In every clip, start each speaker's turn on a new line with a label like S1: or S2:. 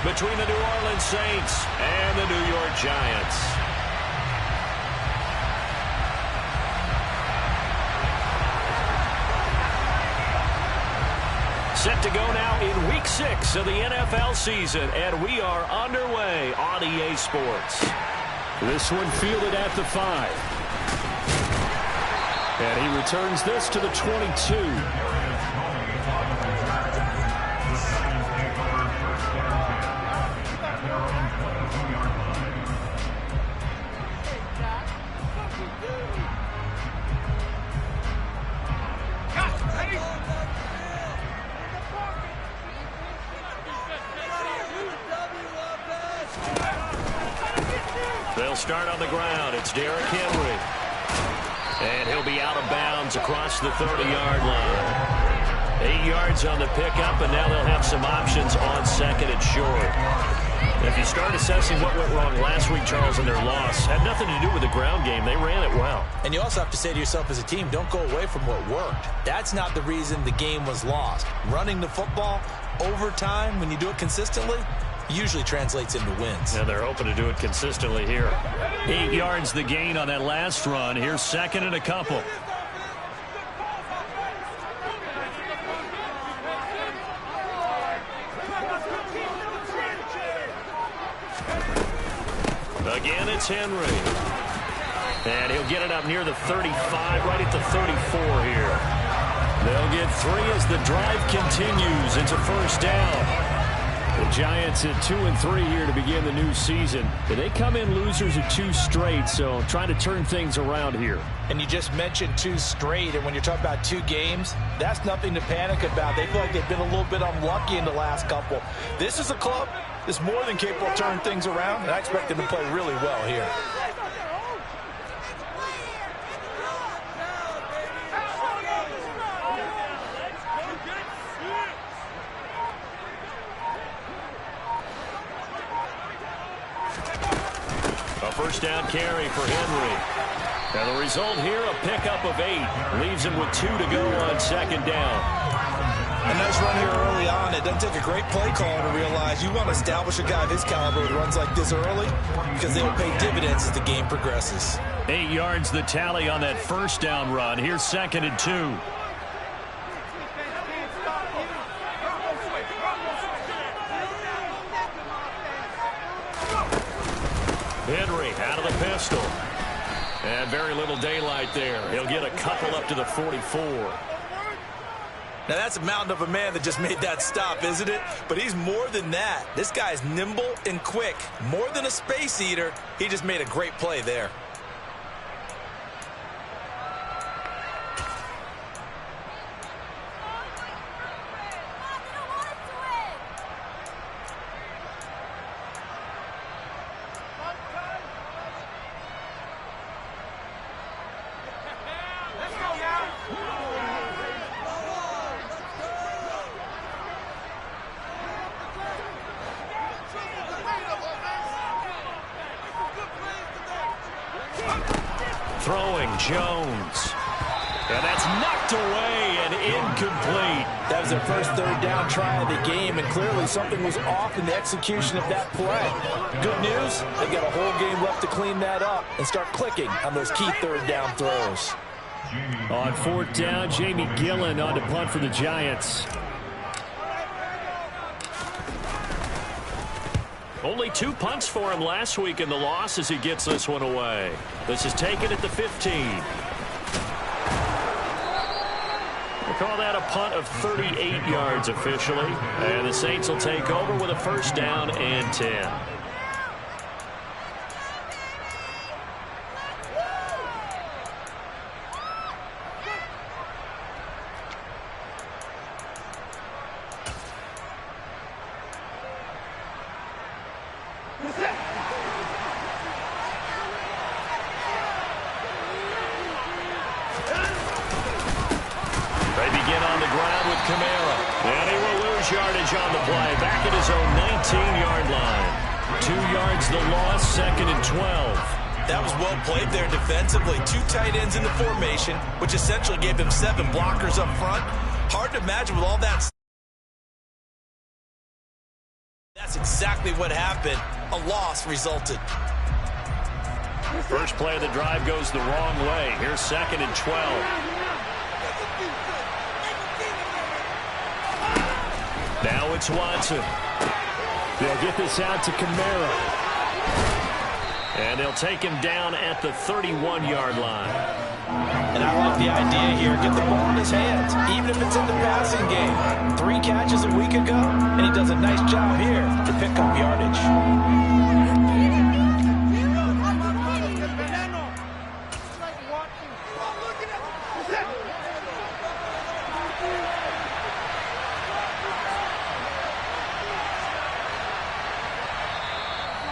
S1: between the New Orleans Saints and the New York Giants. Set to go now in Week 6 of the NFL season, and we are underway on EA Sports.
S2: This one fielded at the 5. And he returns this to the 22.
S1: They'll start on the ground. It's Derrick Henry. And he'll be out of bounds across the 30-yard line. 8 yards on the pickup, and now they'll have some options on second and short. If you start assessing what went wrong last week, Charles, in their loss, had nothing to do with the ground game. They ran it well.
S3: And you also have to say to yourself as a team, don't go away from what worked. That's not the reason the game was lost. Running the football over time, when you do it consistently, usually translates into wins.
S1: And they're hoping to do it consistently here. 8 yards the gain on that last run. Here's second and a couple. Again, it's Henry. And he'll get it up near the 35, right at the 34 here. They'll get 3 as the drive continues. It's a first down.
S2: The Giants at 2-3 here to begin the new season. They come in losers at 2 straight, so trying to turn things around here.
S3: And you just mentioned 2 straight, and when you're talking about 2 games, that's nothing to panic about. They feel like they've been a little bit unlucky in the last couple. This is a club that's more than capable of turning things around, and I expect them to play really well here.
S1: First down carry for Henry. And the result here, a pickup of 8. Leaves him with 2 to go on second down.
S3: A nice run here early on. It doesn't take a great play caller to realize you want to establish a guy of his caliber with runs like this early because they will pay dividends as the game progresses.
S1: 8 yards the tally on that first down run. Here's second and 2. Henry out of the pistol. And very little daylight there. He'll get a couple up to the 44.
S3: Now, that's a mountain of a man that just made that stop, isn't it? But he's more than that. This guy's nimble and quick. More than a space eater. He just made a great play there.
S1: Throwing Jones. And that's knocked away and incomplete.
S3: That was their first third down try of the game, and clearly something was off in the execution of that play. Good news, they've got a whole game left to clean that up and start clicking on those key third down throws.
S2: On fourth down, Jamie Gillen on to punt for the Giants.
S1: Only 2 punts for him last week in the loss as he gets this one away. This is taken at the 15. We'll call that a punt of 38 yards officially. And the Saints will take over with a first down and 10. Yardage on the play. Back at his own 19-yard line. 2 yards the loss, second and 12.
S3: That was well played there defensively. 2 tight ends in the formation, which essentially gave him 7 blockers up front. Hard to imagine with all that That's exactly what happened. A loss resulted.
S1: First play of the drive goes the wrong way. Here's 2nd and 12. Now it's Watson.
S2: They'll get this out to Kamara.
S1: And they'll take him down at the 31-yard line.
S3: And I like the idea here. Get the ball in his hands, even if it's in the passing game. 3 catches a week ago, and he does a nice job here to pick up yardage.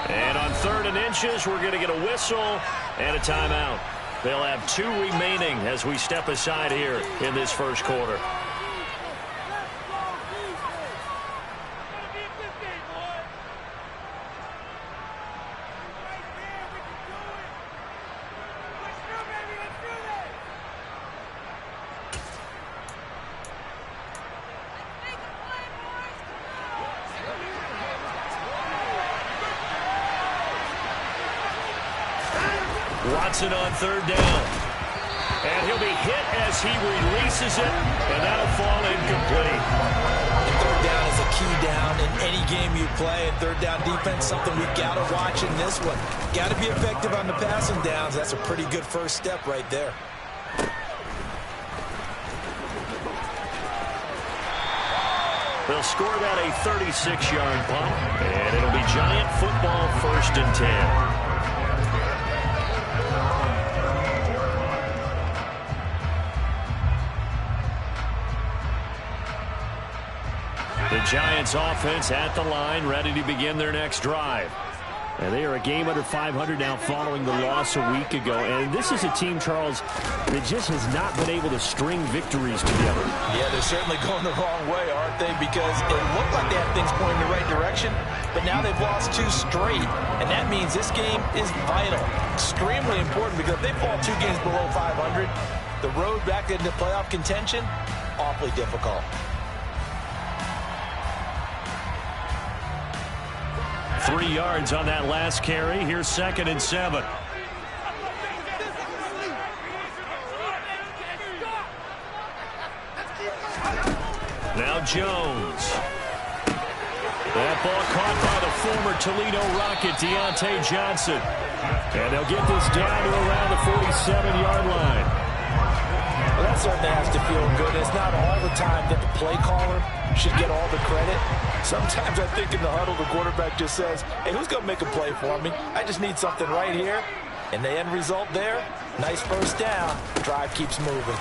S1: And on 3rd and inches, we're going to get a whistle and a timeout. They'll have 2 remaining as we step aside here in this first quarter. Watson on 3rd down. And he'll be hit as he releases it, and that'll fall incomplete.
S3: And 3rd down is a key down in any game you play. And 3rd down defense, something we got to watch in this one. Got to be effective on the passing downs. That's a pretty good first step right there.
S1: They'll score that a 36-yard punt, and it'll be Giant football 1st and 10. The Giants offense at the line, ready to begin their next drive. And they are a game under 500 now following the loss a week ago. And this is a team, Charles, that just has not been able to string victories together.
S3: Yeah, they're certainly going the wrong way, aren't they? Because it looked like they had things pointing in the right direction, but now they've lost 2 straight. And that means this game is vital, extremely important, because if they fall 2 games below 500, the road back into playoff contention, awfully difficult.
S1: 3 yards on that last carry. Here's 2nd and 7. Now Jones. That ball caught by the former Toledo Rocket, Deontay Johnson. And they'll get this down to around the 47-yard line.
S3: Well, that certainly has to feel good. It's not all the time that the play caller should get all the credit. Sometimes I think in the huddle, the quarterback just says, hey, who's going to make a play for me? I just need something right here. And the end result there, nice first down. Drive keeps moving.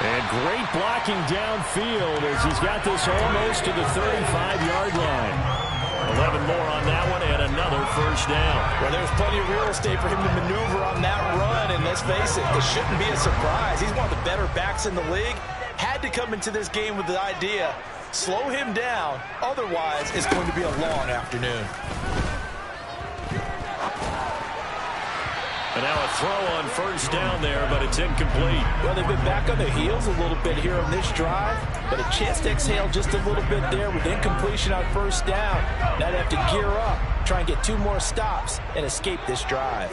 S2: And great blocking downfield as he's got this almost to the 35-yard line.
S1: 11 more on that one and another first down.
S3: Well, there's plenty of real estate for him to maneuver on that run, and let's face it, it shouldn't be a surprise. He's one of the better backs in the league. Had to come into this game with the idea, slow him down, otherwise it's going to be a long afternoon.
S1: And now a throw on first down there, but it's incomplete.
S3: Well, they've been back on their heels a little bit here on this drive, but a chance to exhale just a little bit there with incompletion on first down. Now they have to gear up, try and get 2 more stops and escape this drive.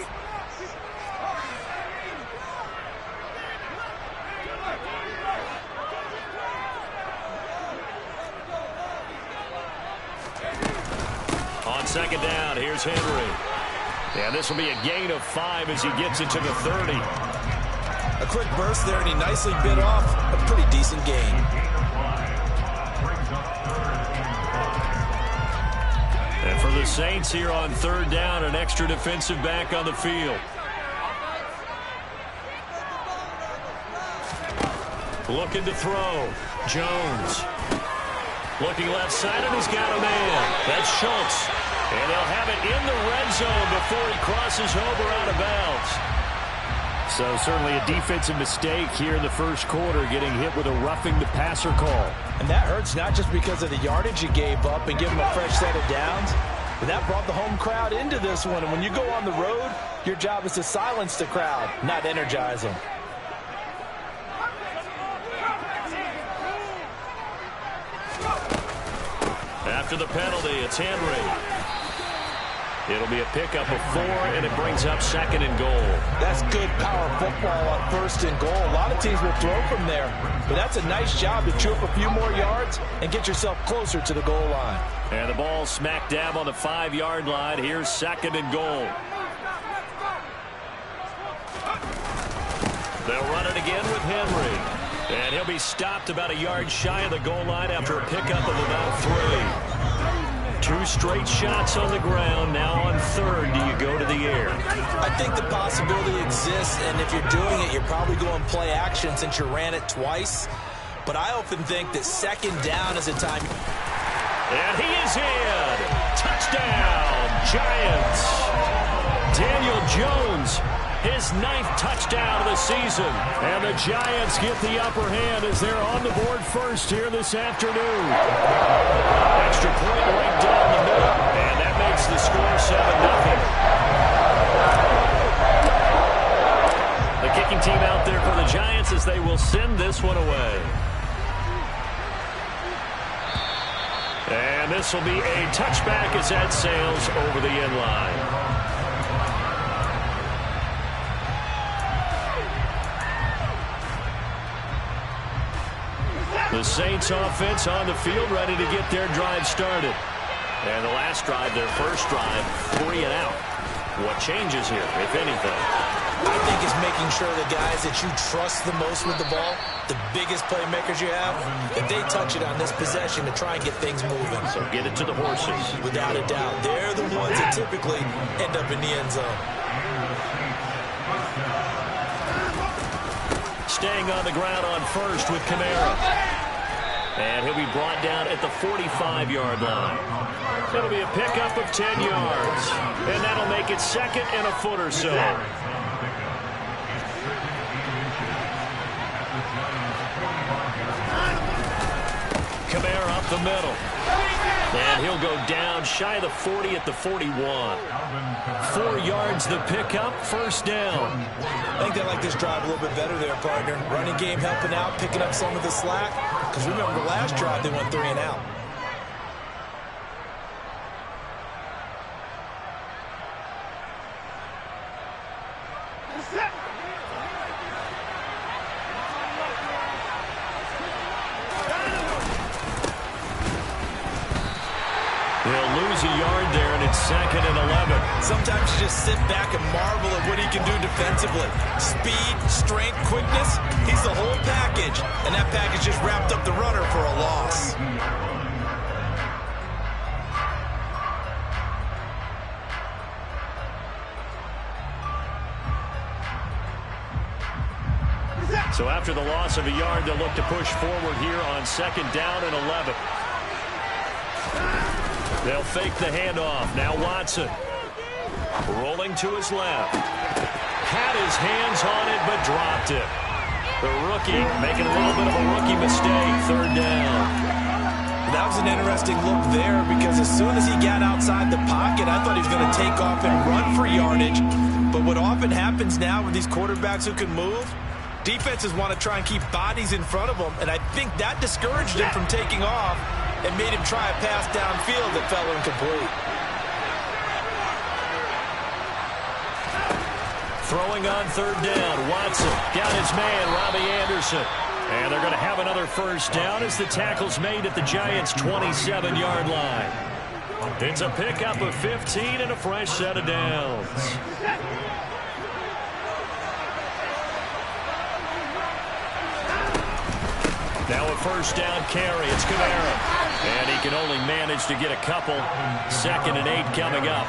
S1: On 2nd down, here's Henry. And this will be a gain of 5 as he gets it to the 30.
S3: A quick burst there, and he nicely bit off a pretty decent gain.
S1: And for the Saints here on 3rd down, an extra defensive back on the field. Looking to throw. Jones. Looking left side, and he's got a man. That's Schultz. And they'll have it in the red zone before he crosses over out of bounds.
S2: So certainly a defensive mistake here in the first quarter, getting hit with a roughing the passer call.
S3: And that hurts not just because of the yardage you gave up and give him a fresh set of downs, but that brought the home crowd into this one. And when you go on the road, your job is to silence the crowd, not energize them.
S1: After the penalty, it's Henry. It'll be a pickup of 4, and it brings up 2nd and goal.
S3: That's good power football on 1st and goal. A lot of teams will throw from there, but that's a nice job to chew up a few more yards and get yourself closer to the goal line.
S2: And the ball smack dab on the 5-yard line. Here's 2nd and goal.
S1: They'll run it again with Henry. And he'll be stopped about a yard shy of the goal line after a pickup of about 3. 2 straight shots on the ground. Now on 3rd, do you go to the air?
S3: I think the possibility exists, and if you're doing it, you're probably going play action since you ran it twice. But I often think that 2nd down is a time.
S1: And he is in. Touchdown, Giants. Daniel Jones, his 9th touchdown of the season. And the Giants get the upper hand as they're on the board first here this afternoon. Extra point right down the middle, and that makes the score 7-0. The kicking team out there for the Giants as they will send this one away. And this will be a touchback as that sails over the end line. The Saints offense on the field, ready to get their drive started. And the last drive, their first drive, 3 and out. What changes here, if anything?
S3: I think it's making sure the guys that you trust the most with the ball, the biggest playmakers you have, that they touch it on this possession to try and get things moving.
S1: So get it to the horses.
S3: Without a doubt. They're the ones that typically end up in the end zone.
S1: Staying on the ground on first with Kamara. And he'll be brought down at the 45-yard line. It'll be a pickup of 10 yards. And that'll make it 2nd and a foot or so. Kamara up the middle. And he'll go down shy of the 40 at the 41. 4 yards the pickup, 1st down.
S3: I think they like this drive a little bit better there, partner. Running game helping out, picking up some of the slack. Because remember, the last drive they went 3 and out.
S1: They'll lose a yard there, and it's 2nd and 11.
S3: Sometimes you just sit back and marvel at what he can do defensively. Speed, strength, quickness, he's the whole package. And that package just wrapped up the runner for a loss.
S1: So after the loss of a yard, they'll look to push forward here on 2nd down and 11. They'll fake the handoff. Now Watson. Rolling to his left. Had his hands on it, but dropped it. The rookie making a little bit of a rookie mistake. 3rd down.
S3: That was an interesting look there because as soon as he got outside the pocket, I thought he was going to take off and run for yardage. But what often happens now with these quarterbacks who can move, defenses want to try and keep bodies in front of them, and I think that discouraged him from taking off and made him try a pass downfield that fell incomplete.
S1: Throwing on 3rd down, Watson got his man, Robbie Anderson. And they're going to have another 1st down as the tackle's made at the Giants' 27-yard line. It's a pickup of 15 and a fresh set of downs. Now a 1st down carry. It's Kamara. And he can only manage to get a couple. 2nd and 8 coming up.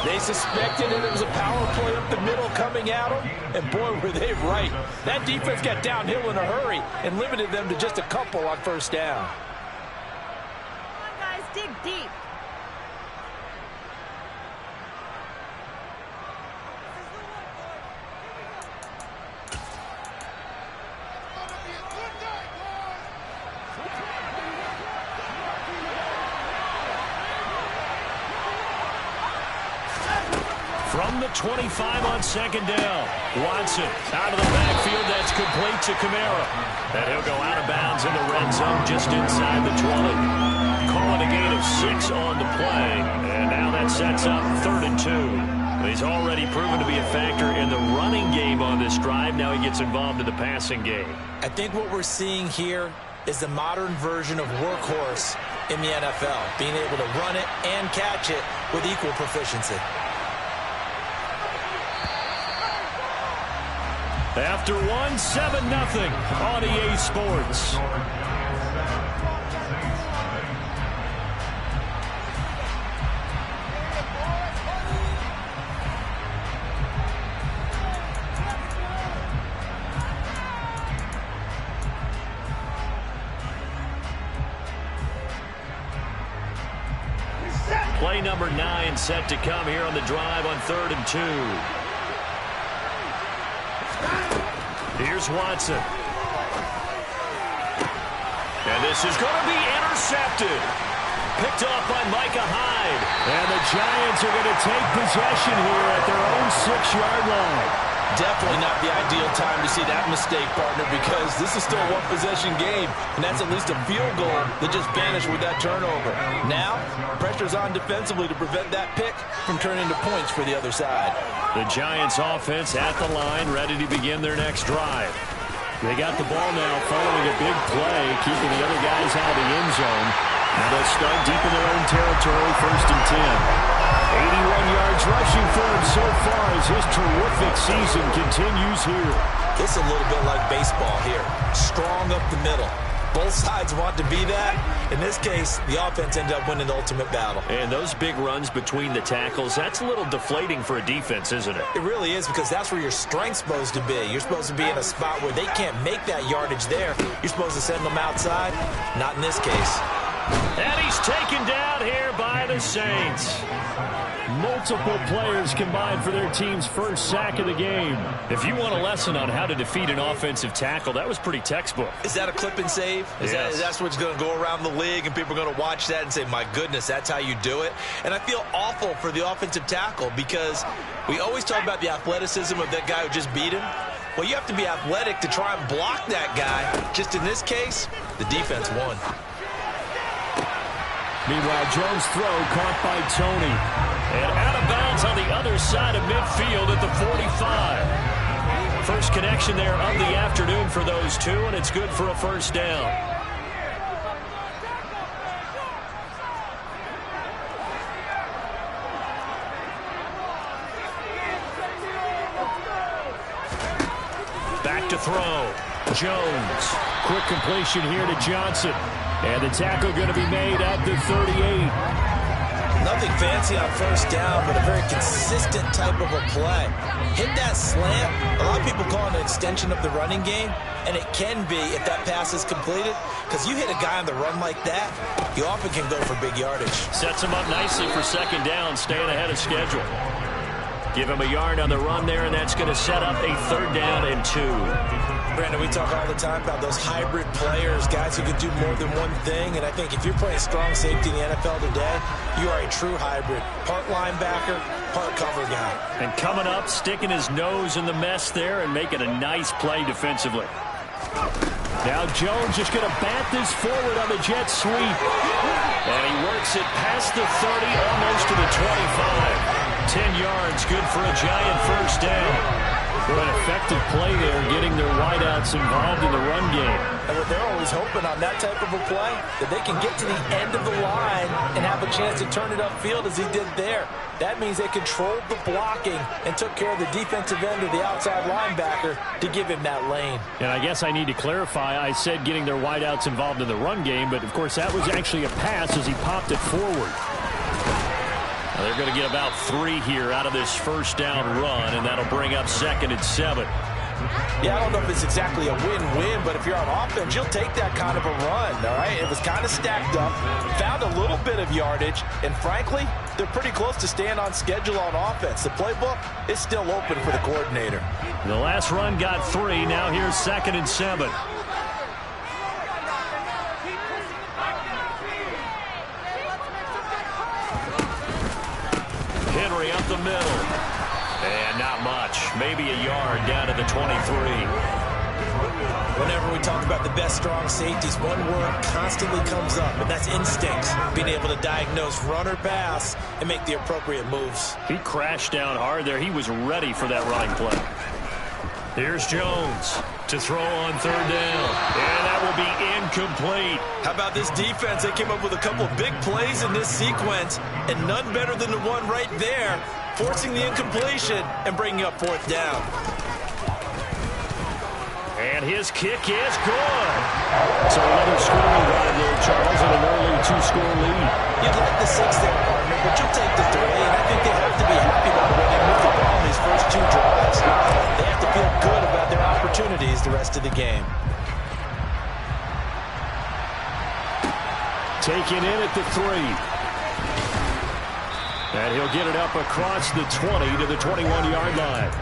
S3: They suspected it was a power play up the middle coming at them, and boy, were they right. That defense got downhill in a hurry and limited them to just a couple on 1st down.
S4: Come on, guys, dig deep.
S1: From the 25 on 2nd down. Watson out of the backfield. That's complete to Kamara. And he'll go out of bounds in the red zone just inside the 20. Calling 6 on the play. And now that sets up 3rd and 2. He's already proven to be a factor in the running game on this drive. Now he gets involved in the passing game.
S3: I think what we're seeing here is the modern version of workhorse in the NFL, being able to run it and catch it with equal proficiency.
S2: After 1, 7-0 on EA Sports.
S1: Play number 9 set to come here on the drive on 3rd and 2. Here's Watson. And this is going to be intercepted. Picked off by Micah Hyde.
S2: And the Giants are going to take possession here at their own 6-yard line.
S3: Definitely not the ideal time to see that mistake, partner, because this is still a one-possession game, and that's at least a field goal that just vanished with that turnover. Now, pressure's on defensively to prevent that pick from turning into points for the other side.
S2: The Giants offense at the line, ready to begin their next drive. They got the ball now following a big play, keeping the other guys out of the end zone. Now they'll start deep in their own territory, 1st and 10. 81 yards rushing for him so far as his terrific season continues here.
S3: It's a little bit like baseball here. Strong up the middle. Both sides want to be that. In this case, the offense ended up winning the ultimate battle.
S1: And those big runs between the tackles, that's a little deflating for a defense, isn't it?
S3: It really is, because that's where your strength's supposed to be. You're supposed to be in a spot where they can't make that yardage there. You're supposed to send them outside. Not in this case.
S1: And he's taken down here by the Saints.
S2: Multiple players combined for their team's first sack of the game.
S1: If you want a lesson on how to defeat an offensive tackle, that was pretty textbook.
S3: Is that a clip and save?
S1: Yes.
S3: That's what's going to go around the league, and people are going to watch that and say, my goodness, that's how you do it? And I feel awful for the offensive tackle, because we always talk about the athleticism of that guy who just beat him. Well, you have to be athletic to try and block that guy. Just in this case, the defense won.
S2: Meanwhile, Jones' throw caught by Tony.
S1: And out of bounds on the other side of midfield at the 45. First connection there of the afternoon for those two, and it's good for a first down. Back to throw. Jones.
S2: Quick completion here to Johnson. And the tackle going to be made at the 38.
S3: Nothing fancy on first down, but a very consistent type of a play. Hit that slant. A lot of people call it an extension of the running game, and it can be if that pass is completed, because you hit a guy on the run like that, you often can go for big yardage.
S1: Sets him up nicely for 2nd down, staying ahead of schedule. Give him a yard on the run there, and that's going to set up a 3rd down and 2.
S3: Brandon, we talk all the time about those hybrid players, guys who can do more than one thing, and I think if you're playing strong safety in the NFL today, you are a true hybrid. Part linebacker, part cover guy.
S1: And coming up, sticking his nose in the mess there and making a nice play defensively.
S2: Now Jones just going to bat this forward on the jet sweep.
S1: And he works it past the 30, almost to the 25. 10 yards, good for a Giant first down.
S2: For an effective play there, getting their wideouts involved in the run game.
S3: And what they're always hoping on that type of a play, that they can get to the end of the line and have a chance to turn it upfield as he did there. That means they controlled the blocking and took care of the defensive end of the outside linebacker to give him that lane.
S2: And I guess I need to clarify, I said getting their wideouts involved in the run game, but of course that was actually a pass as he popped it forward.
S1: Now they're going to get about 3 here out of this first down run, and that'll bring up 2nd and 7.
S3: Yeah, I don't know if it's exactly a win-win, but if you're on offense, you'll take that kind of a run, all right? It was kind of stacked up, found a little bit of yardage, and frankly, they're pretty close to staying on schedule on offense. The playbook is still open for the coordinator.
S2: The last run got 3. Now here's 2nd and 7.
S1: Henry up the middle. And not much. Maybe a yard down to the 23.
S3: Whenever we talk about the best strong safeties, one word constantly comes up, and that's instincts. Being able to diagnose run or pass and make the appropriate moves.
S2: He crashed down hard there. He was ready for that running play.
S1: Here's Jones to throw on third down. And that will be incomplete.
S3: How about this defense? They came up with a couple big plays in this sequence, and none better than the one right there, forcing the incompletion and bringing up fourth down.
S1: And his kick is good.
S2: So another scoring drive there, Charles, and an early two-score lead.
S3: You'd like the 6 there, partner, but you'll take the 3, and I think they have to be happy about the way they moved the ball in these first 2 drives. They have to feel good about their opportunities the rest of the game.
S2: Taken in at the 3. And he'll get it up across the 20 to the 21-yard line.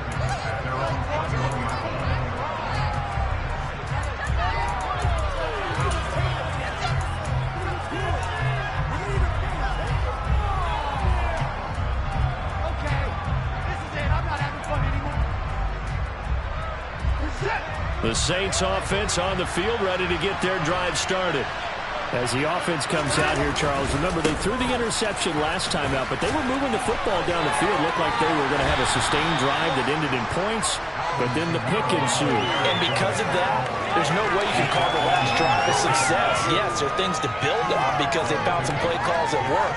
S2: The Saints offense on the field, ready to get their drive started. As the offense comes out here, Charles, remember they threw the interception last time out, but they were moving the football down the field. Looked like they were going to have a sustained drive that ended in points, but then the pick ensued.
S3: And because of that, there's no way you can call the last drive a success. Yes, there are things to build on because they found some play calls that work.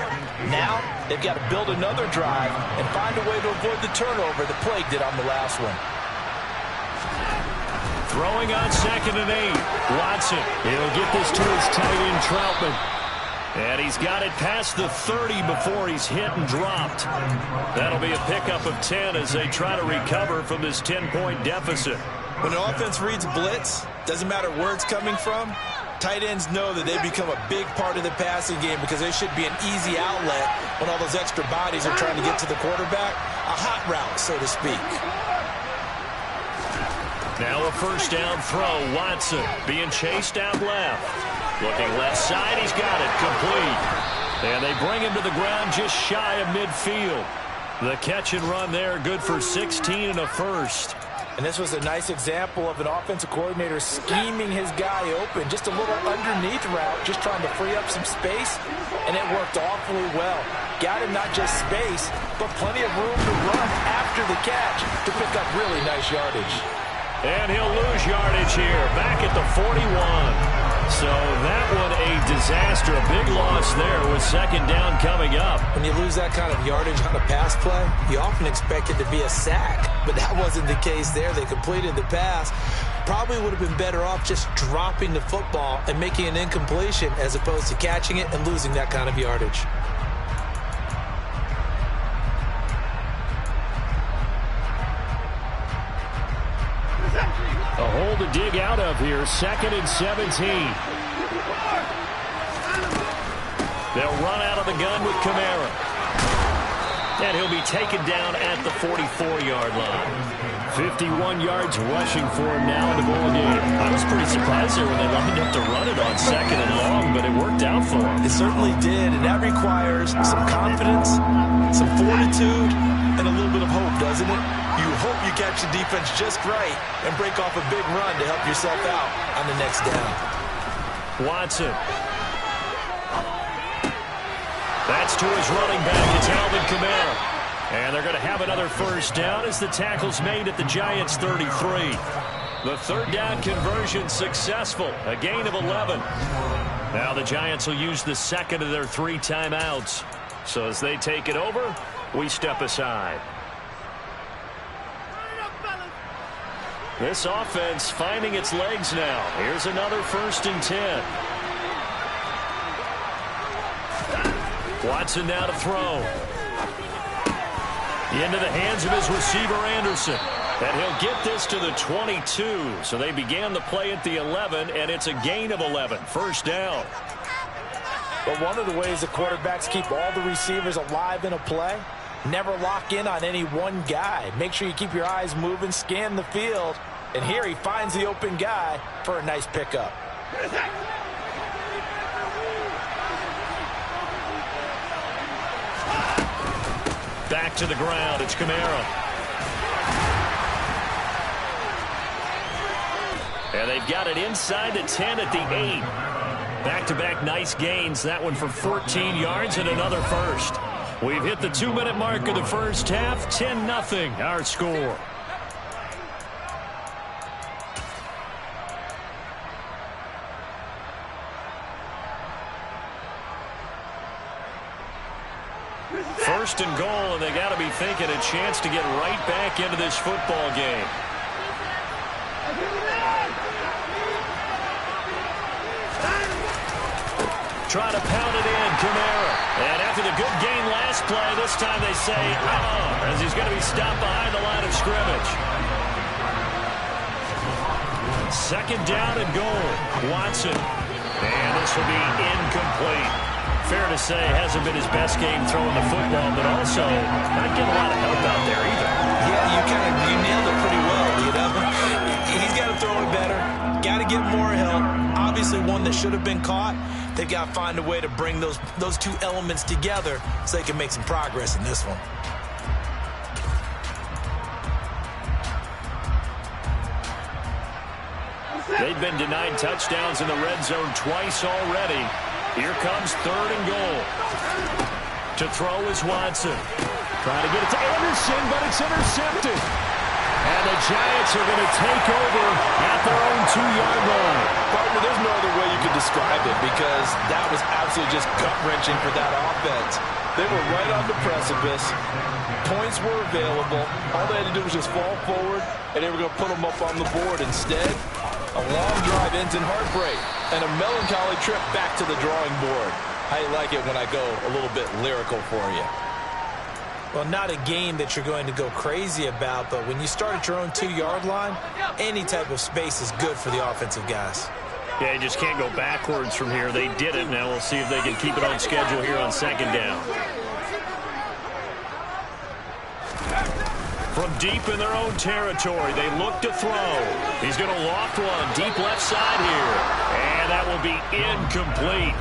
S3: Now, they've got to build another drive and find a way to avoid the turnover that plagued it on the last one.
S1: Throwing on 2nd and 8. Watson.
S2: He'll get this to his tight end, Troutman.
S1: And he's got it past the 30 before he's hit and dropped. That'll be a pickup of 10 as they try to recover from this 10-point deficit.
S3: When an offense reads blitz, doesn't matter where it's coming from, tight ends know that they become a big part of the passing game because they should be an easy outlet when all those extra bodies are trying to get to the quarterback. A hot route, so to speak.
S1: Now a first down throw. Watson being chased out left. Looking left side. He's got it. Complete. And they bring him to the ground just shy of midfield. The catch and run there, good for 16 and a first.
S3: And this was a nice example of an offensive coordinator scheming his guy open. Just a little underneath route, just trying to free up some space, and it worked awfully well. Got him not just space, but plenty of room to run after the catch to pick up really nice yardage.
S1: And he'll lose yardage here, back at the 41. So that one a disaster, a big loss there with second down coming up.
S3: When you lose that kind of yardage on a pass play, you often expect it to be a sack, but that wasn't the case there. They completed the pass. Probably would have been better off just dropping the football and making an incompletion as opposed to catching it and losing that kind of yardage.
S2: A hole to dig out of here, 2nd and 17.
S1: They'll run out of the gun with Kamara. And he'll be taken down at the 44-yard line.
S2: 51 yards rushing for him now in the ball game.
S1: I was pretty surprised there when they lined up to run it on 2nd and long, but it worked out for him.
S3: It certainly did, and that requires some confidence, some fortitude, and a little bit of hope, doesn't it? You hope you catch the defense just right and break off a big run to help yourself out on the next down.
S1: Watson. That's to his running back. It's Alvin Kamara. And they're going to have another first down as the tackle's made at the Giants' 33. The third down conversion successful. A gain of 11. Now the Giants will use the second of their 3 timeouts. So as they take it over, we step aside. This offense finding its legs now. Here's another 1st and 10. Watson now to throw. Into the hands of his receiver, Anderson. And he'll get this to the 22. So they began the play at the 11, and it's a gain of 11. First down.
S3: But one of the ways the quarterbacks keep all the receivers alive in a play, never lock in on any one guy. Make sure you keep your eyes moving, scan the field. And here he finds the open guy for a nice pickup.
S1: Back to the ground. It's Kamara. And they've got it inside the 10 at the 8. Back-to-back nice gains. That one for 14 yards and another first. We've hit the 2-minute mark of the first half. 10-0 our score. First and goal, and they got to be thinking a chance to get right back into this football game. Try to pound it in, Kamara. And after the good gain last play, this time they say, as he's going to be stopped behind the line of scrimmage. Second down and goal. Watson. And this will be incomplete. Fair to say, hasn't been his best game throwing the football, but also not getting a lot of help out there either.
S3: Yeah, you nailed it pretty well, you know. He's got to throw it better. Got to get more help. Obviously one that should have been caught. They've got to find a way to bring those two elements together so they can make some progress in this one.
S1: They've been denied touchdowns in the red zone twice already. Here comes third and goal. To throw is Watson. Trying to get it to Anderson, but it's intercepted. And the Giants are going to take over at their own 2-yard line.
S3: Partner, there's no other way you could describe it because that was absolutely just gut-wrenching for that offense. They were right on the precipice. Points were available. All they had to do was just fall forward, and they were going to put them up on the board. Instead, a long drive ends in heartbreak and a melancholy trip back to the drawing board. How you like it when I go a little bit lyrical for you? Well, not a game that you're going to go crazy about, but when you start at your own 2-yard line, any type of space is good for the offensive guys.
S1: Yeah, you just can't go backwards from here. They did it. Now we'll see if they can keep it on schedule here on second down. From deep in their own territory, they look to throw. He's going to loft one deep left side here. And that will be incomplete.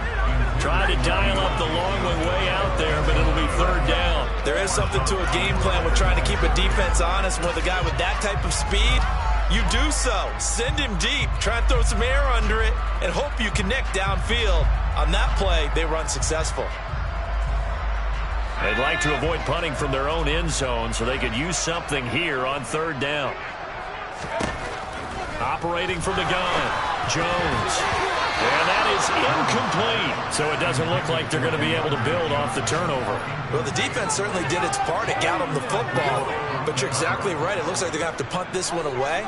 S1: Trying to dial up the long way out there, but it'll be third down.
S3: There is something to a game plan with trying to keep a defense honest. With a guy with that type of speed, you do so. Send him deep. Try and throw some air under it and hope you connect downfield. On that play, they were unsuccessful.
S1: They'd like to avoid punting from their own end zone so they could use something here on third down. Operating from the gun, Jones. And that is incomplete. So it doesn't look like they're going to be able to build off the turnover.
S3: Well, the defense certainly did its part. It got them the football. But you're exactly right. It looks like they're going to have to punt this one away.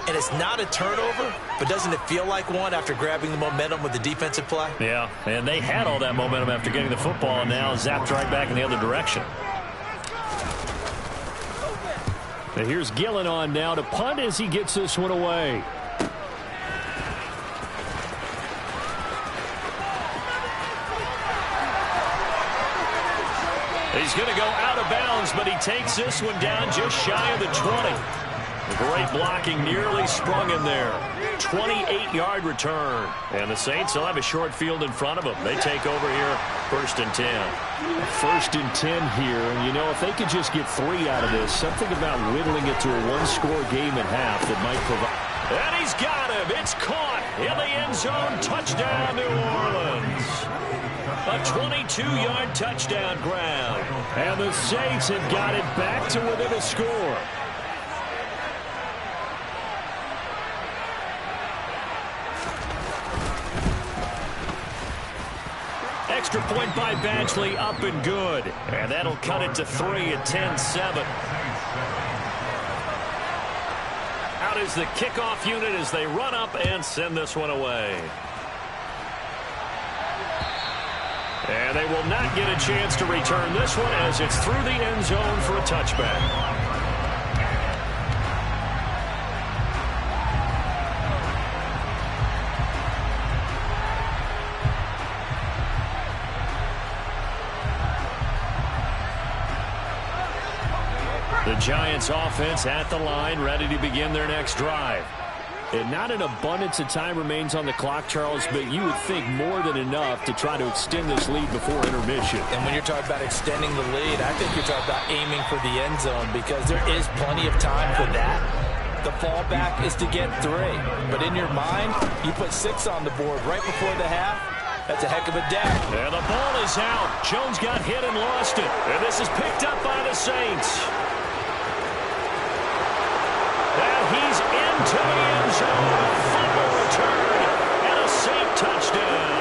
S3: And it's not a turnover, but doesn't it feel like one after grabbing the momentum with the defensive play?
S1: Yeah, and they had all that momentum after getting the football, and now zapped right back in the other direction. And here's Gillen on now to punt as he gets this one away. He's going to go out of bounds, but he takes this one down just shy of the 20. Great blocking, nearly sprung in there. 28-yard return. And the Saints will have a short field in front of them. They take over here, 1st and 10.
S2: First and 10 here. And, you know, if they could just get 3 out of this, something about whittling it to a one-score game at half that might provide.
S1: And he's got him. It's caught in the end zone. Touchdown, New Orleans. A 22-yard touchdown grab.
S2: And the Saints have got it back to within a score.
S1: Extra point by Badgley, up and good. And that'll cut it to 3 at 10-7. Out is the kickoff unit as they run up and send this one away. And they will not get a chance to return this one as it's through the end zone for a touchback. The Giants offense at the line, ready to begin their next drive.
S2: And not an abundance of time remains on the clock, Charles, but you would think more than enough to try to extend this lead before intermission.
S3: And when you're talking about extending the lead, I think you're talking about aiming for the end zone because there is plenty of time for that. The fallback is to get 3. But in your mind, you put 6 on the board right before the half. That's a heck of a day.
S1: And the ball is out. Jones got hit and lost it. And this is picked up by the Saints. And he's into the end zone. Fumble return. And a Saint touchdown.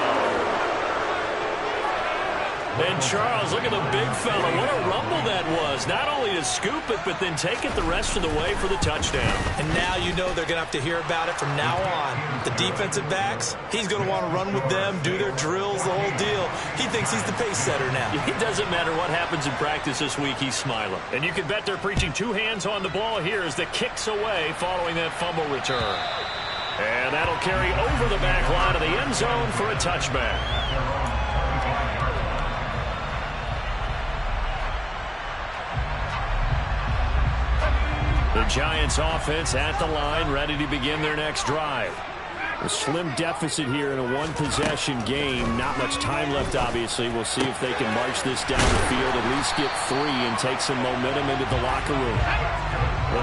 S1: And Charles, look at the big fella. What a rumble that was. Not only to scoop it, but then take it the rest of the way for the touchdown.
S3: And now you know they're going to have to hear about it from now on. The defensive backs, he's going to want to run with them, do their drills, the whole deal. He thinks he's the pace setter now.
S1: It doesn't matter what happens in practice this week, he's smiling. And you can bet they're preaching 2 hands on the ball here as the kick's away following that fumble return. And that'll carry over the back line of the end zone for a touchback. The Giants offense at the line, ready to begin their next drive. A slim deficit here in a 1-possession game. Not much time left, obviously. We'll see if they can march this down the field, at least get 3 and take some momentum into the locker room.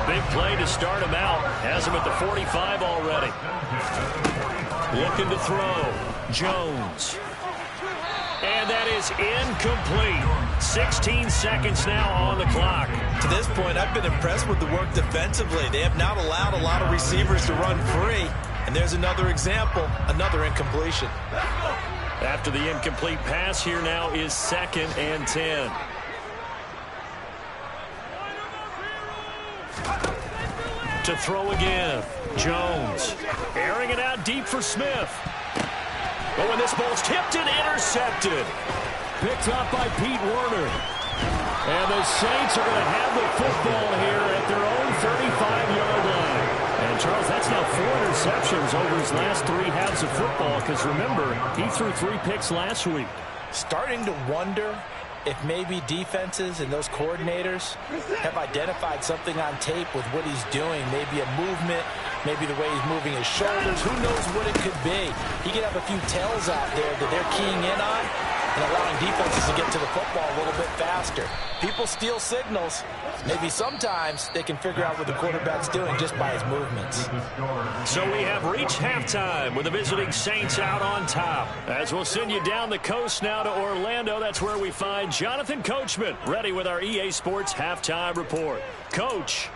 S1: A big play to start him out. Has him at the 45 already. Looking to throw. Jones. And that is incomplete. 16 seconds now on the clock.
S3: To this point, I've been impressed with the work defensively. They have not allowed a lot of receivers to run free. And there's another example, another incompletion.
S1: After the incomplete pass, here now is 2nd and 10. To throw again. Jones. Airing it out deep for Smith. Oh, and this ball's tipped and intercepted. Picked up by Pete Werner. And the Saints are going to have the football here at their own 35-yard line. And, Charles, that's now 4 interceptions over his last 3 halves of football because, remember, he threw 3 picks last week.
S3: Starting to wonder if maybe defenses and those coordinators have identified something on tape with what he's doing. Maybe a movement, maybe the way he's moving his shoulders. Who knows what it could be? He could have a few tells out there that they're keying in on and allowing defenses to get to the football a little bit faster. People steal signals. Maybe sometimes they can figure out what the quarterback's doing just by his movements.
S1: So we have reached halftime with the visiting Saints out on top. As we'll send you down the coast now to Orlando, that's where we find Jonathan Coachman, ready with our EA Sports Halftime Report. Coach.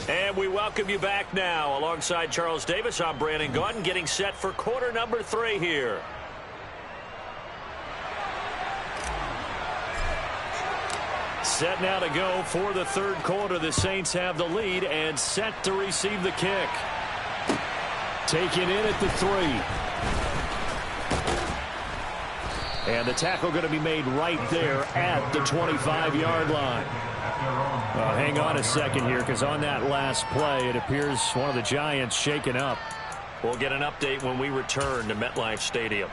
S1: And we welcome you back now. Alongside Charles Davis, I'm Brandon Gaudin, getting set for quarter number 3 here. Set now to go for the 3rd quarter. The Saints have the lead and set to receive the kick. Taken in at the 3. And the tackle going to be made right there at the 25-yard line. Hang on a second here, because on that last play, it appears one of the Giants shaken up. We'll get an update when we return to MetLife Stadium.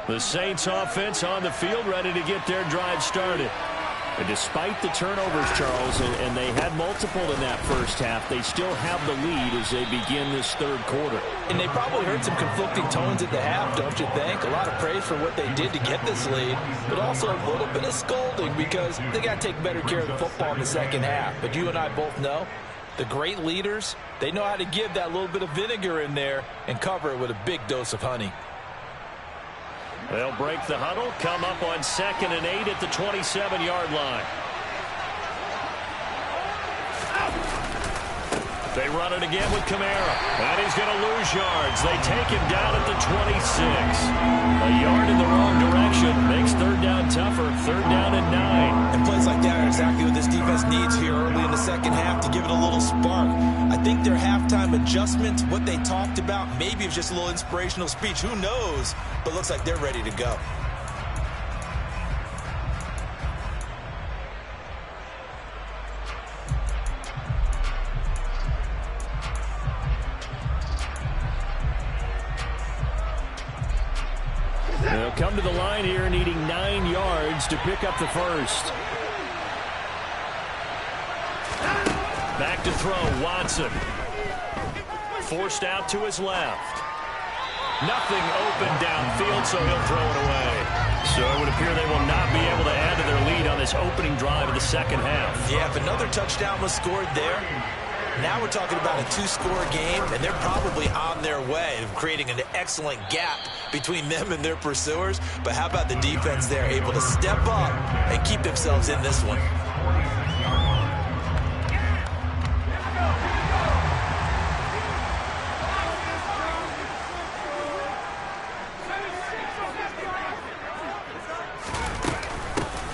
S1: The Saints offense on the field, ready to get their drive started. And despite the turnovers, Charles, and they had multiple in that first half, they still have the lead as they begin this 3rd quarter.
S3: And they probably heard some conflicting tones at the half, don't you think? A lot of praise for what they did to get this lead, but also a little bit of scolding because they got to take better care of the football in the 2nd half. But you and I both know the great leaders, they know how to give that little bit of vinegar in there and cover it with a big dose of honey.
S1: They'll break the huddle, come up on 2nd and 8 at the 27-yard line. They run it again with Kamara. And he's going to lose yards. They take him down at the 26. A yard in the wrong direction. Makes 3rd down tougher. 3rd down and 9.
S3: And plays like that are exactly what this defense needs here early in the 2nd half to give it a little spark. I think their halftime adjustments, what they talked about, maybe it's just a little inspirational speech. Who knows? But looks like they're ready to go.
S1: They'll come to the line here needing 9 yards to pick up the 1st. Back to throw, Watson. forced out to his left. Nothing open downfield, so he'll throw it away. So it would appear they will not be able to add to their lead on this opening drive of the second half.
S3: Yeah, if another touchdown was scored there, now we're talking about a 2-score game, and they're probably on their way of creating an excellent gap between them and their pursuers. But how about the defense there, able to step up and keep themselves in this one?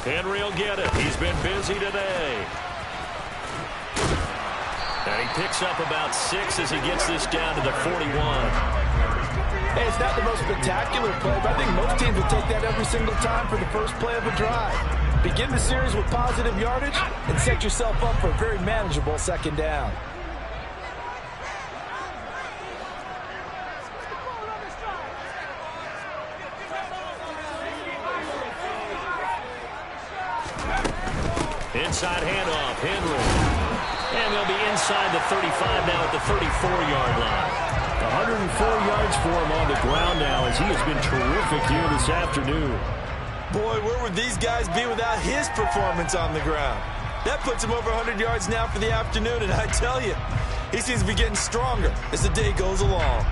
S1: Henry will get it. He's been busy today. And he picks up about 6 as he gets this down to the 41.
S3: Hey, it's not the most spectacular play, but I think most teams will take that every single time for the first play of a drive. Begin the series with positive yardage and set yourself up for a very manageable second down.
S1: Inside handoff, Henry. And they'll be inside the 35 now at the 34-yard line.
S2: 104 yards for him on the ground now as he has been terrific here this afternoon.
S3: Boy, where would these guys be without his performance on the ground? That puts him over 100 yards now for the afternoon, and I tell you, he seems to be getting stronger as the day goes along.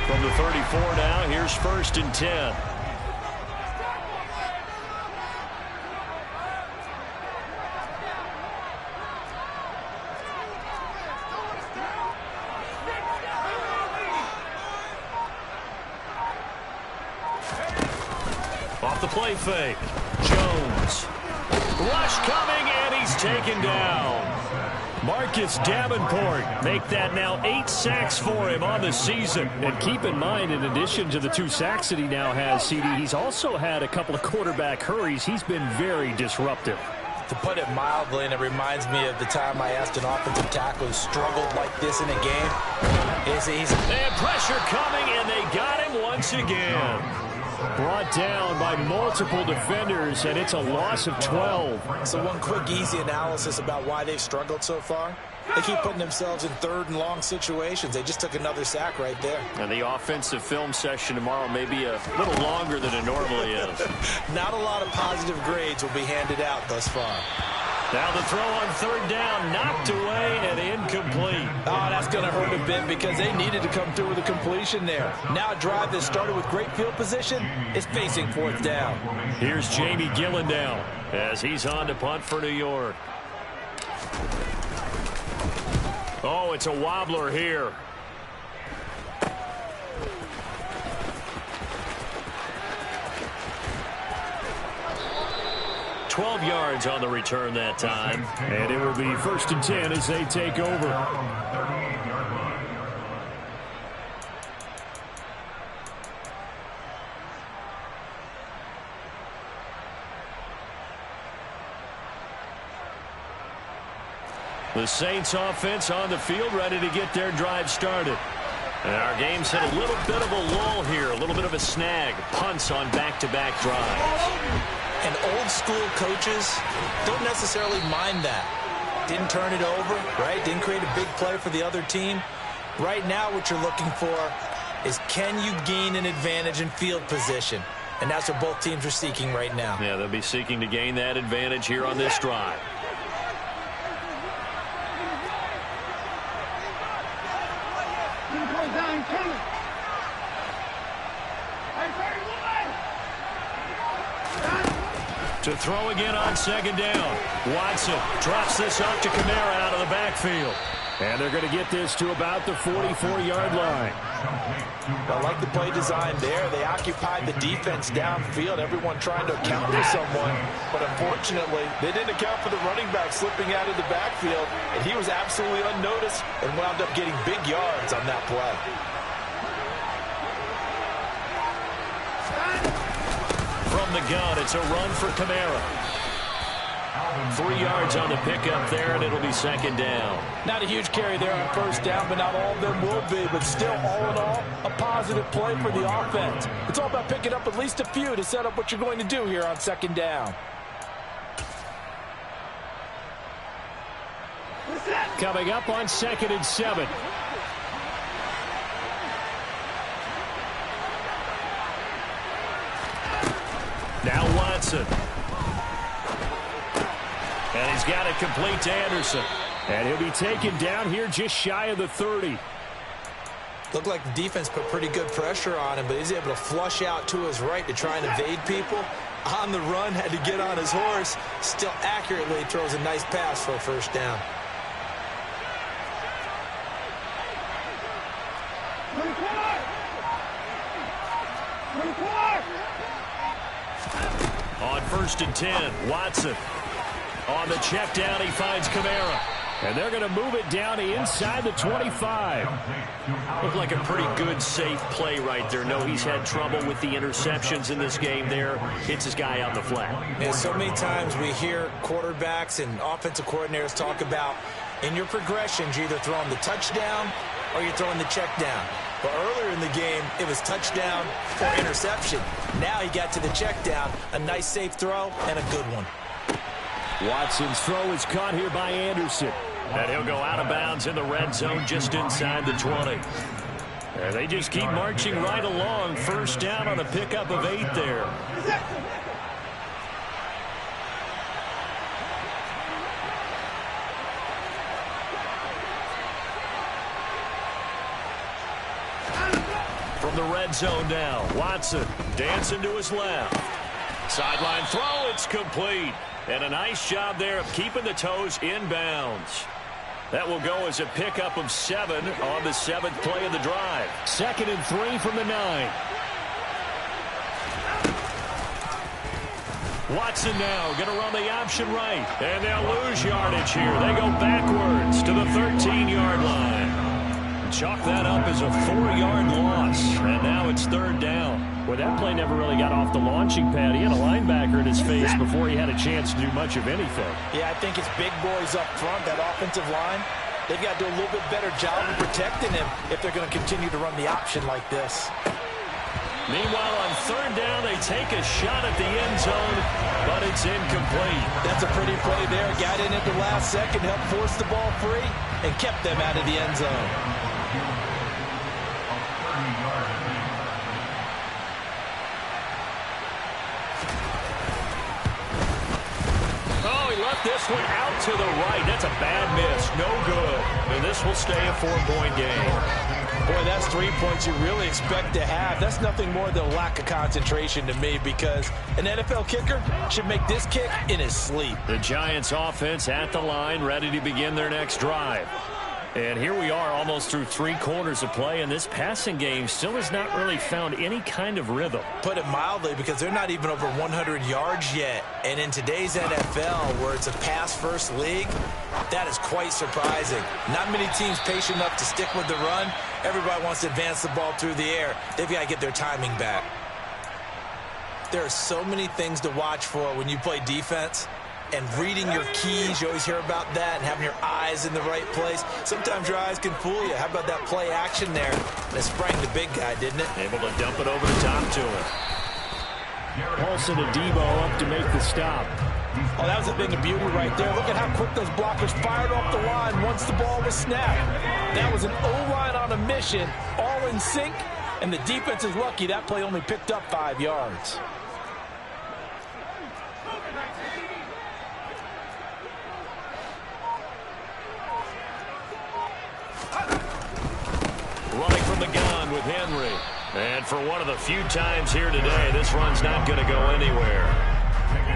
S1: From the 34 now, here's 1st and 10. Off the play fake. Jones. Rush coming, and he's taken down. Marcus Davenport make that now 8 sacks for him on the season.
S2: And keep in mind, in addition to the 2 sacks that he now has, CD, he's also had a couple of quarterback hurries. He's been very disruptive.
S3: To put it mildly, and it reminds me of the time I asked an offensive tackle who struggled like this in a game.
S1: They had pressure coming, and they got him once again.
S2: Brought down by multiple defenders, and it's a loss of 12.
S3: So one quick, easy analysis about why they've struggled so far. They keep putting themselves in 3rd and long situations. They just took another sack right there.
S1: And the offensive film session tomorrow may be a little longer than it normally is.
S3: Not a lot of positive grades will be handed out thus far.
S1: Now the throw on 3rd down, knocked away and incomplete.
S3: Oh, that's going to hurt a bit because they needed to come through with a completion there. Now a drive that started with great field position is facing 4th down.
S1: Here's Jamie Gillen down as he's on to punt for New York. Oh, it's a wobbler here. $12 yards on the return that time.
S2: And it will be 1st and 10 as they take over.
S1: The Saints offense on the field, ready to get their drive started. And our game's hit a little bit of a lull here, a little bit of a snag. Punts on back-to-back drives.
S3: And old-school coaches don't necessarily mind that. Didn't turn it over, right? Didn't create a big play for the other team. Right now what you're looking for is can you gain an advantage in field position? And that's what both teams are seeking right now.
S1: Yeah, they'll be seeking to gain that advantage here on this drive. To throw again on 2nd down. Watson drops this off to Kamara out of the backfield.
S2: And they're going to get this to about the 44-yard line.
S3: I like the play design there. They occupied the defense downfield, everyone trying to account for someone. But unfortunately, they didn't account for the running back slipping out of the backfield. And he was absolutely unnoticed and wound up getting big yards on that play.
S1: From the gun, it's a run for Kamara. 3 yards on the pickup there, and it'll be 2nd down.
S3: Not a huge carry there on 1st down, but not all of them will be. But still, all in all, a positive play for the offense. It's all about picking up at least a few to set up what you're going to do here on 2nd down.
S2: Coming up on 2nd and 7.
S1: Now Watson. And he's got it complete to Anderson.
S2: And he'll be taken down here just shy of the 30.
S3: Looked like the defense put pretty good pressure on him, but he's able to flush out to his right to try and evade people. On the run, had to get on his horse. Still accurately throws a nice pass for a first down.
S1: On 1st and 10, Watson. On the check down, he finds Kamara.
S2: And they're going to move it down to inside the 25.
S1: Looked like a pretty good, safe play right there. No, he's had trouble with the interceptions in this game there. Hits his guy out the flat.
S3: And so many times we hear quarterbacks and offensive coordinators talk about in your progressions, you're either throwing the touchdown or you're throwing the check down. But earlier in the game, it was touchdown or interception. Now he got to the check down, a nice safe throw and a good one.
S2: Watson's throw is caught here by Anderson.
S1: And he'll go out of bounds in the red zone just inside the 20. And they just keep marching right along. First down on a pickup of 8 there. From the red zone now, Watson dancing to his left. Sideline throw, it's complete. And a nice job there of keeping the toes inbounds. That will go as a pickup of 7 on the 7th play of the drive.
S2: 2nd and 3 from the 9.
S1: Watson now going to run the option right. And they'll lose yardage here. They go backwards to the 13-yard line. Chalk that up as a 4-yard loss. And now it's 3rd down.
S2: Well, that play never really got off the launching pad. He had a linebacker in his face before he had a chance to do much of anything.
S3: Yeah, I think it's big boys up front, that offensive line. They've got to do a little bit better job of protecting him if they're going to continue to run the option like this.
S1: Meanwhile, on 3rd down, they take a shot at the end zone, but it's incomplete.
S3: That's a pretty play there. Got in at the last second, helped force the ball free, and kept them out of the end zone.
S1: This one out to the right. That's a bad miss. No good. And this will stay a 4-point game.
S3: Boy, that's 3 points you really expect to have. That's nothing more than a lack of concentration to me because an NFL kicker should make this kick in his sleep.
S1: The Giants offense at the line, ready to begin their next drive. And here we are almost through 3 quarters of play, and this passing game still has not really found any kind of rhythm.
S3: Put it mildly, because they're not even over 100 yards yet. And in today's NFL, where it's a pass-first league, that is quite surprising. Not many teams patient enough to stick with the run. Everybody wants to advance the ball through the air. They've got to get their timing back. There are so many things to watch for when you play defense. And reading your keys, you always hear about that, and having your eyes in the right place. Sometimes your eyes can fool you. How about that play action there? And it sprang the big guy, didn't it?
S1: Able to dump it over the top to him.
S2: Paulson and Debo up to make the stop.
S3: Oh, that was a thing of beauty right there. Look at how quick those blockers fired off the line once the ball was snapped. That was an O-line on a mission, all in sync, and the defense is lucky that play only picked up 5 yards.
S1: Running from the gun with Henry. And for one of the few times here today, this run's not going to go anywhere.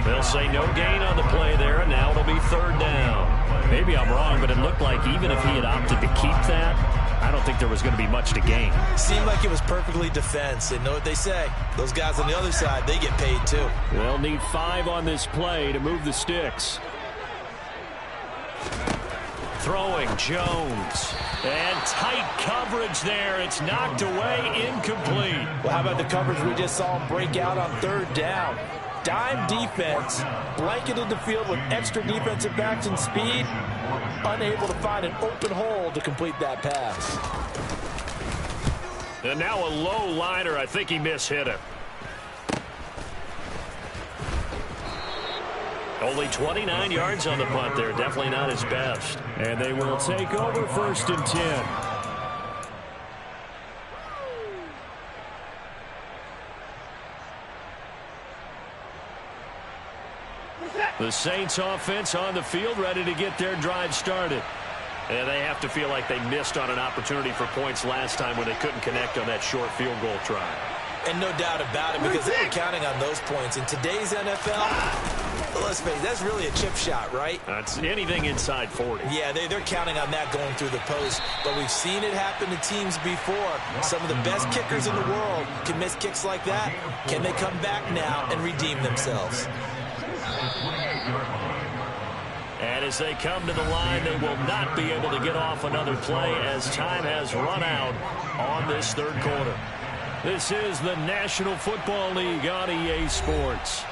S1: They'll say no gain on the play there, and now it'll be 3rd down.
S2: Maybe I'm wrong, but it looked like even if he had opted to keep that, I don't think there was going to be much to gain.
S3: Seemed like it was perfectly defense. And know what they say? Those guys on the other side, they get paid too.
S2: They'll need 5 on this play to move the sticks.
S1: Throwing Jones. And tight coverage there. It's knocked away, incomplete.
S3: Well, how about the coverage we just saw him break out on 3rd down? Dime defense, blanketed the field with extra defensive backs and speed, unable to find an open hole to complete that pass.
S1: And now a low liner. I think he mishit it. Only 29 yards on the punt there. Definitely not his best.
S2: And they will take over 1st and 10. The Saints offense on the field, ready to get their drive started.
S1: And they have to feel like they missed on an opportunity for points last time when they couldn't connect on that short field goal try.
S3: And no doubt about it, because they were counting on those points. In today's NFL, let's face it, that's really a chip shot, right?
S1: That's anything inside 40.
S3: Yeah, they're counting on that going through the post. But we've seen it happen to teams before. Some of the best kickers in the world can miss kicks like that. Can they come back now and redeem themselves?
S1: And as they come to the line, they will not be able to get off another play as time has run out on this third quarter. This is the National Football League on EA Sports.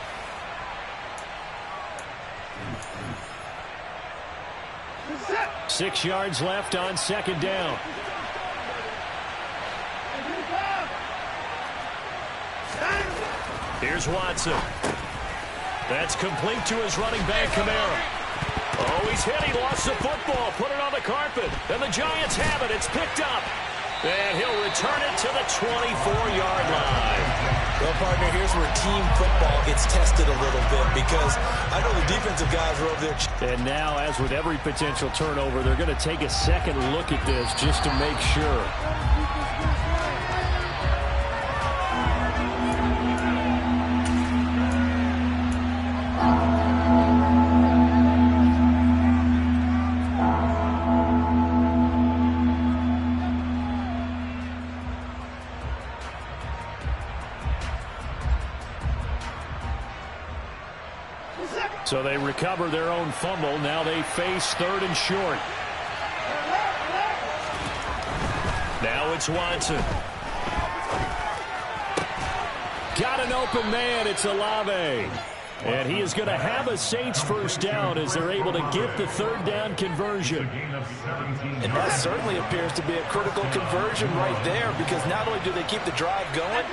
S2: Six yards left on second down.
S1: Here's Watson. That's complete to his running back, Kamara. Oh, he's hit. He lost the football. Put it on the carpet. And the Giants have it. It's picked up. And he'll return it to the 24-yard line.
S3: Well, partner, here's where team football gets tested a little bit, because I know the defensive guys are over there.
S2: And now, as with every potential turnover, they're going to take a second look at this just to make sure. So they recover their own fumble. Now they face third and short.
S1: Now it's Watson.
S2: Got an open man. It's Olave. And he is going to have a Saints first down as they're able to get the third down conversion.
S3: And that certainly appears to be a critical conversion right there, because not only do they keep the drive going,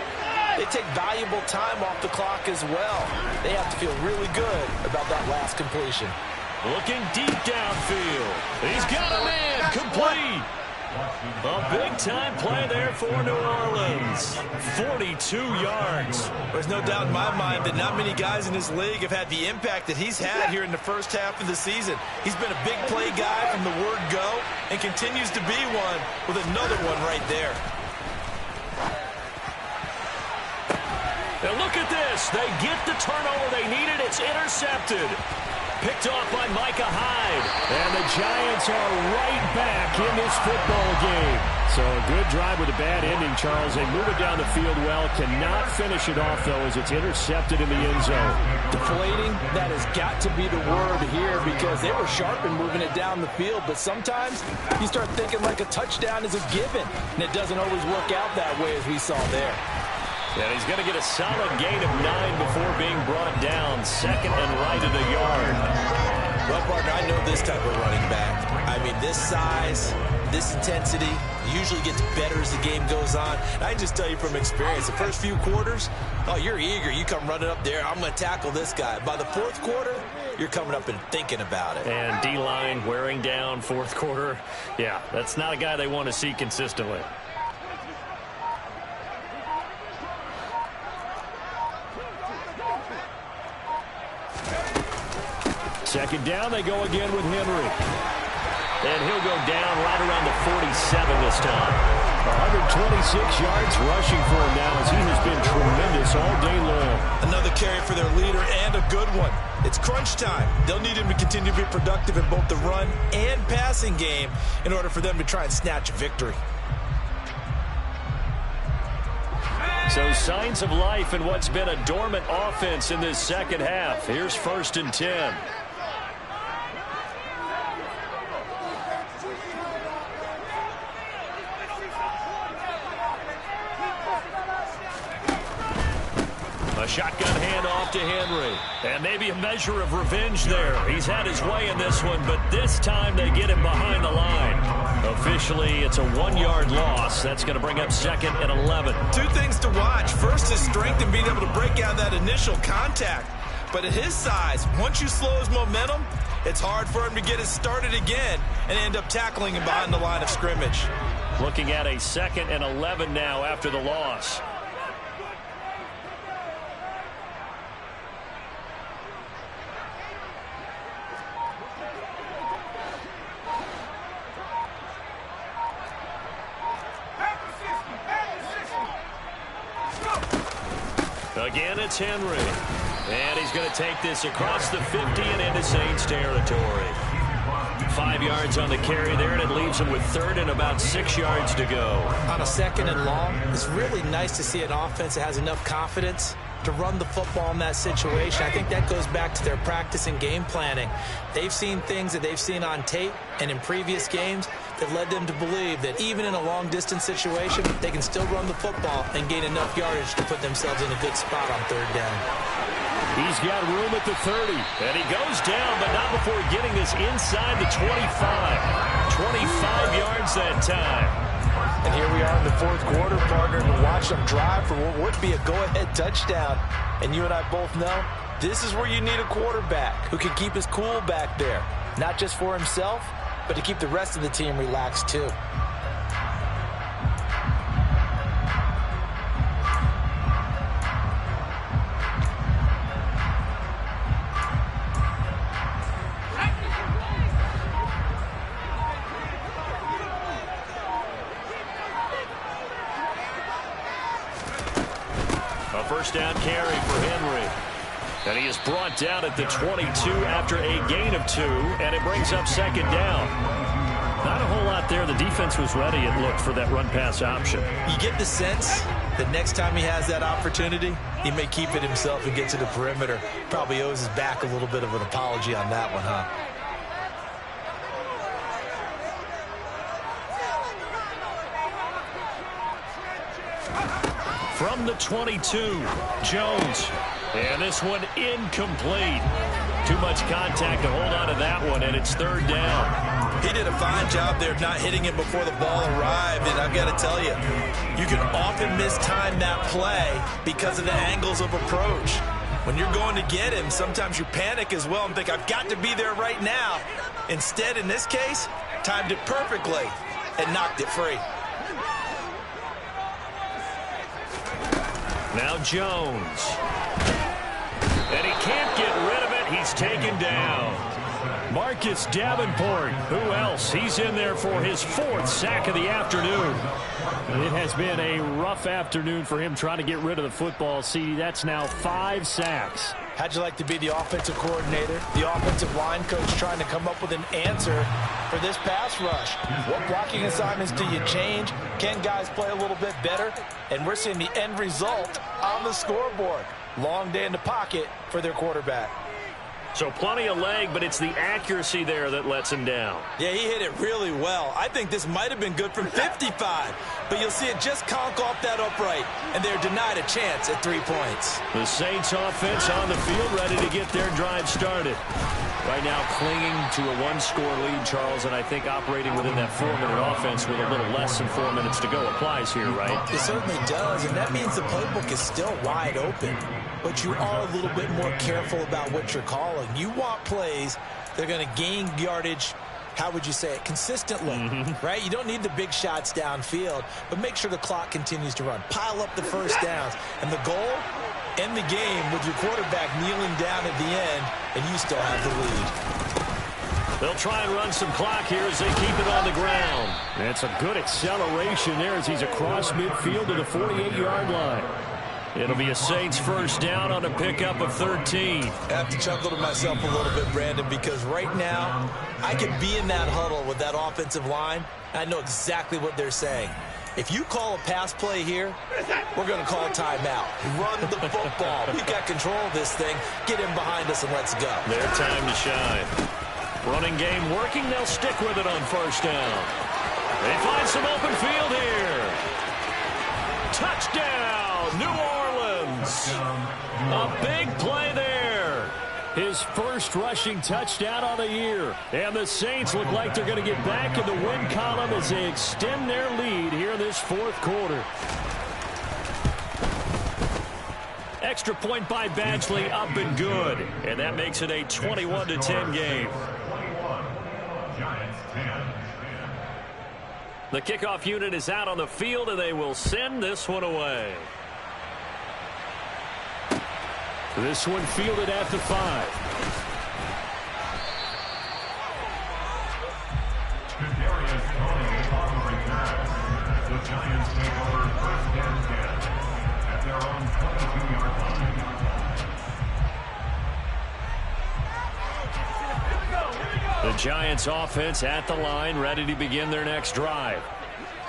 S3: they take valuable time off the clock as well. They have to feel really good about that last completion.
S1: Looking deep downfield. He's got a man. Complete. A big-time play there for New Orleans. 42 yards.
S3: There's no doubt in my mind that not many guys in this league have had the impact that he's had here in the first half of the season. He's been a big play guy from the word go and continues to be one with another one right there.
S1: And look at this. They get the turnover they needed. It's intercepted. Picked off by Micah Hyde.
S2: And the Giants are right back in this football game. So a good drive with a bad ending, Charles. They move it down the field well. Cannot finish it off, though, as it's intercepted in the end zone.
S3: Deflating, that has got to be the word here, because they were sharp in moving it down the field. But sometimes you start thinking like a touchdown is a given, and it doesn't always work out that way, as we saw there.
S1: And he's going to get a solid gain of 9 before being brought down. Second and right at a yard.
S3: Well, partner, I know this type of running back. I mean, this size, this intensity usually gets better as the game goes on. And I can just tell you from experience, the first few quarters, oh, you're eager. You come running up there, I'm going to tackle this guy. By the fourth quarter, you're coming up and thinking about it.
S1: And D-line wearing down fourth quarter. Yeah, that's not a guy they want to see consistently.
S2: Second down, they go again with Henry.
S1: And he'll go down right around the 47 this time.
S2: 126 yards rushing for him now, as he has been tremendous all day long.
S3: Another carry for their leader, and a good one. It's crunch time. They'll need him to continue to be productive in both the run and passing game in order for them to try and snatch a victory.
S1: So signs of life in what's been a dormant offense in this second half. Here's 1st and 10. A shotgun handoff to Henry. And maybe a measure of revenge there. He's had his way in this one, but this time they get him behind the line. Officially, it's a 1-yard loss. That's going to bring up 2nd and 11.
S3: Two things to watch. First, his strength in being able to break out that initial contact. But at his size, once you slow his momentum, it's hard for him to get it started again and end up tackling him behind the line of scrimmage.
S1: Looking at a 2nd and 11 now after the loss. Again, it's Henry. And he's going to take this across the 50 and into Saints territory. 5 yards on the carry there, and it leaves him with third and about 6 yards to go.
S3: On a 2nd and long, it's really nice to see an offense that has enough confidence to run the football in that situation. I think that goes back to their practice and game planning. They've seen things that they've seen on tape and in previous games that led them to believe that even in a long-distance situation, they can still run the football and gain enough yardage to put themselves in a good spot on 3rd down.
S1: He's got room at the 30, and he goes down, but not before getting this inside the 25. 25 yards that time.
S3: And here we are in the 4th quarter, partner, to watch them drive for what would be a go-ahead touchdown. And you and I both know this is where you need a quarterback who can keep his cool back there, not just for himself, but to keep the rest of the team relaxed too.
S1: First down carry for Henry. And he is brought down at the 22 after a gain of 2, and it brings up 2nd down. Not a whole lot there. The defense was ready, it looked, for that run-pass option.
S3: You get the sense that next time he has that opportunity, he may keep it himself and get to the perimeter. Probably owes his back a little bit of an apology on that one, huh?
S1: From the 22, Jones. And this one incomplete. Too much contact to hold on to that one, and it's 3rd down.
S3: He did a fine job there of not hitting it before the ball arrived, and I've got to tell you, you can often mistime that play because of the angles of approach. When you're going to get him, sometimes you panic as well and think, I've got to be there right now. Instead, in this case, timed it perfectly and knocked it free.
S1: Now Jones. And he can't get rid of it. He's taken down. Marcus Davenport. Who else? He's in there for his 4th sack of the afternoon.
S2: It has been a rough afternoon for him trying to get rid of the football, CD. That's now 5 sacks.
S3: How'd you like to be the offensive coordinator, the offensive line coach, trying to come up with an answer for this pass rush? What blocking assignments do you change? Can guys play a little bit better? And we're seeing the end result on the scoreboard. Long day in the pocket for their quarterback.
S1: So plenty of leg, but it's the accuracy there that lets him down.
S3: Yeah, he hit it really well. I think this might have been good from 55. But you'll see it just conk off that upright, and they're denied a chance at 3 points.
S1: The Saints offense on the field, ready to get their drive started. Right now clinging to a 1-score lead, Charles, and I think operating within that 4-minute offense with a little less than 4 minutes to go applies here, right?
S3: It certainly does, and that means the playbook is still wide open. But you are a little bit more careful about what you're calling. You want plays that are going to gain yardage, how would you say it, consistently, right? You don't need the big shots downfield, but make sure the clock continues to run. Pile up the first downs. And the goal, end the game with your quarterback kneeling down at the end, and you still have the lead.
S1: They'll try and run some clock here as they keep it on the ground.
S2: It's a good acceleration there as he's across midfield to the 48-yard line.
S1: It'll be a Saints first down on a pickup of 13.
S3: I have to chuckle to myself a little bit, Brandon, because right now I could be in that huddle with that offensive line. I know exactly what they're saying. If you call a pass play here, we're going to call a timeout. Run the football. We got control of this thing. Get him behind us and let's go.
S1: Their time to shine. Running game working. They'll stick with it on first down. They find some open field here. Touchdown, New Orleans. A big play there.
S2: His first rushing touchdown on the year. And the Saints look like they're going to get back in the win column as they extend their lead here in this 4th quarter.
S1: Extra point by Badgley, up and good. And that makes it a 21-10 game. The kickoff unit is out on the field, and they will send this one away.
S2: This one fielded at the 5.
S5: The Giants take over 1st and 10
S2: their own 22-yard line.
S1: The Giants offense at the line, ready to begin their next drive.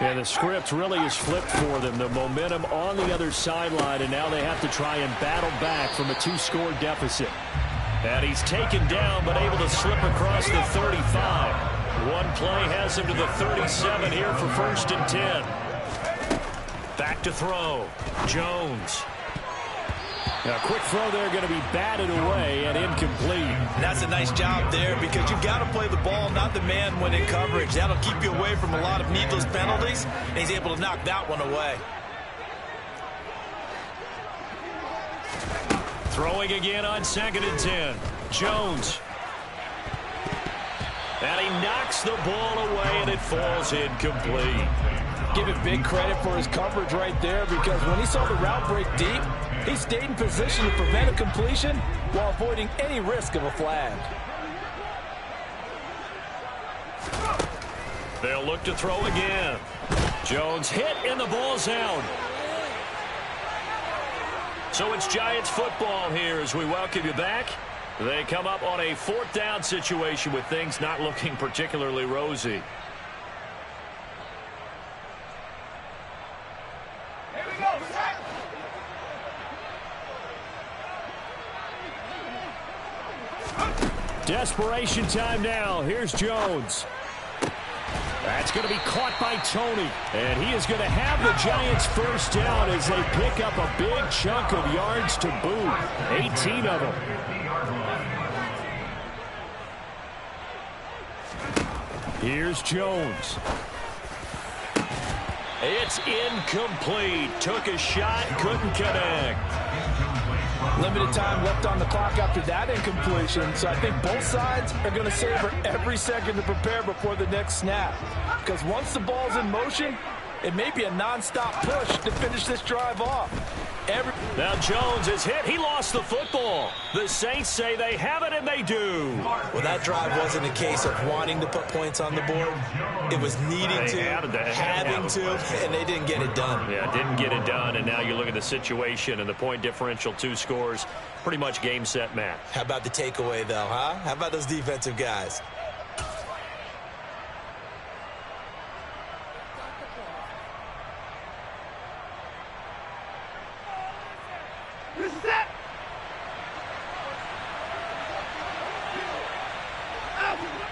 S1: And the script really is flipped for them. The momentum on the other sideline, and now they have to try and battle back from a 2-score deficit. And he's taken down, but able to slip across the 35. One play has him to the 37 here for 1st and 10. Back to throw. Jones. A quick throw there going to be batted away and incomplete.
S3: And that's a nice job there because you've got to play the ball, not the man when in coverage. That'll keep you away from a lot of needless penalties, and he's able to knock that one away.
S1: Throwing again on 2nd and 10. Jones. And he knocks the ball away, and it falls incomplete.
S3: Give him big credit for his coverage right there because when he saw the route break deep, he stayed in position to prevent a completion while avoiding any risk of a flag.
S1: They'll look to throw again. Jones hit, and the ball's out. So it's Giants football here as we welcome you back. They come up on a 4th down situation with things not looking particularly rosy. Desperation time now. Here's Jones. That's going to be caught by Tony. And he is going to have the Giants 1st down as they pick up a big chunk of yards to boot. 18 of them. Here's Jones. It's incomplete. Took a shot, couldn't connect.
S3: Limited time left on the clock after that incompletion, so I think both sides are going to savor every second to prepare before the next snap. Because once the ball's in motion, it may be a non-stop push to finish this drive off.
S1: Now Jones is hit. He lost the football. The Saints say they have it, and they do.
S3: Well, that drive wasn't a case of wanting to put points on the board. It was needing to, having to, and they didn't get it done.
S1: Yeah, didn't get it done, and now you look at the situation and the point differential, 2 scores, pretty much game, set, match.
S3: How about the takeaway, though, huh? How about those defensive guys?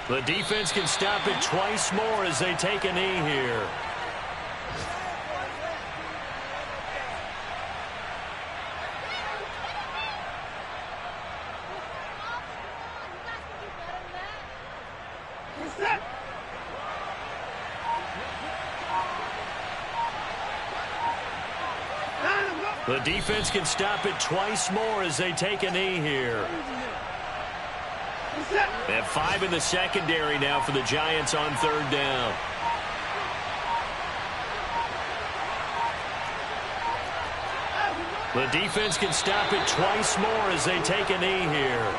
S1: The defense can stop it twice more as they take a knee here. The defense can stop it twice more as they take a knee here. They have 5 in the secondary now for the Giants on 3rd down. The defense can stop it twice more as they take a knee here.